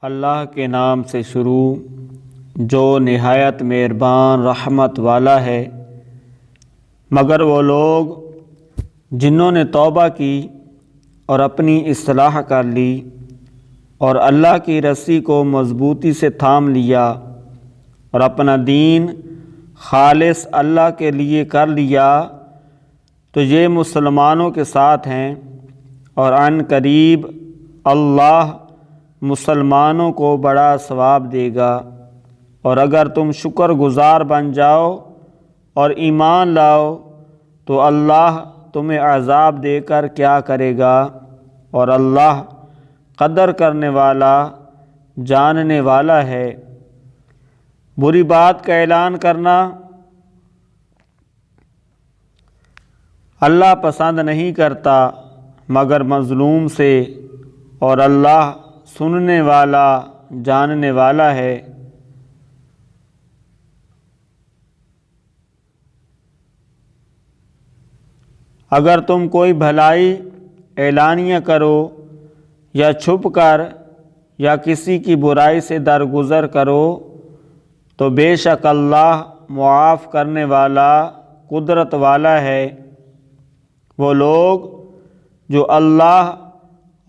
اللہ کے نام سے شروع جو نہایت مہربان رحمت والا ہے۔ مگر وہ لوگ جنہوں نے توبہ کی اور اپنی اصلاح کر لی اور اللہ کی رسی کو مضبوطی سے تھام لیا اور اپنا دین خالص اللہ کے لیے کر لیا تو یہ مسلمانوں کے ساتھ ہیں، اور عن قریب اللہ مسلمانوں کو بڑا ثواب دے گا۔ اور اگر تم شکر گزار بن جاؤ اور ایمان لاؤ تو اللہ تمہیں عذاب دے کر کیا کرے گا، اور اللہ قدر کرنے والا جاننے والا ہے۔ بری بات کا اعلان کرنا اللہ پسند نہیں کرتا مگر مظلوم سے، اور اللہ سننے والا جاننے والا ہے۔ اگر تم کوئی بھلائی اعلانیہ کرو یا چھپ کر یا کسی کی برائی سے درگزر کرو تو بے شک اللہ معاف کرنے والا قدرت والا ہے۔ وہ لوگ جو اللہ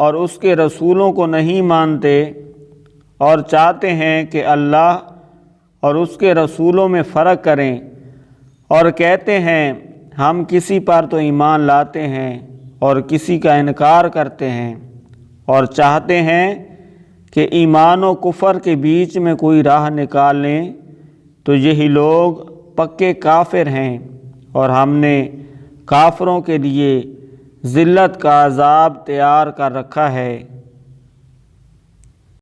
اور اس کے رسولوں کو نہیں مانتے اور چاہتے ہیں کہ اللہ اور اس کے رسولوں میں فرق کریں، اور کہتے ہیں ہم کسی پر تو ایمان لاتے ہیں اور کسی کا انکار کرتے ہیں، اور چاہتے ہیں کہ ایمان و کفر کے بیچ میں کوئی راہ نکال لیں، تو یہی لوگ پکے کافر ہیں، اور ہم نے کافروں کے لیے ذلت کا عذاب تیار کر رکھا ہے۔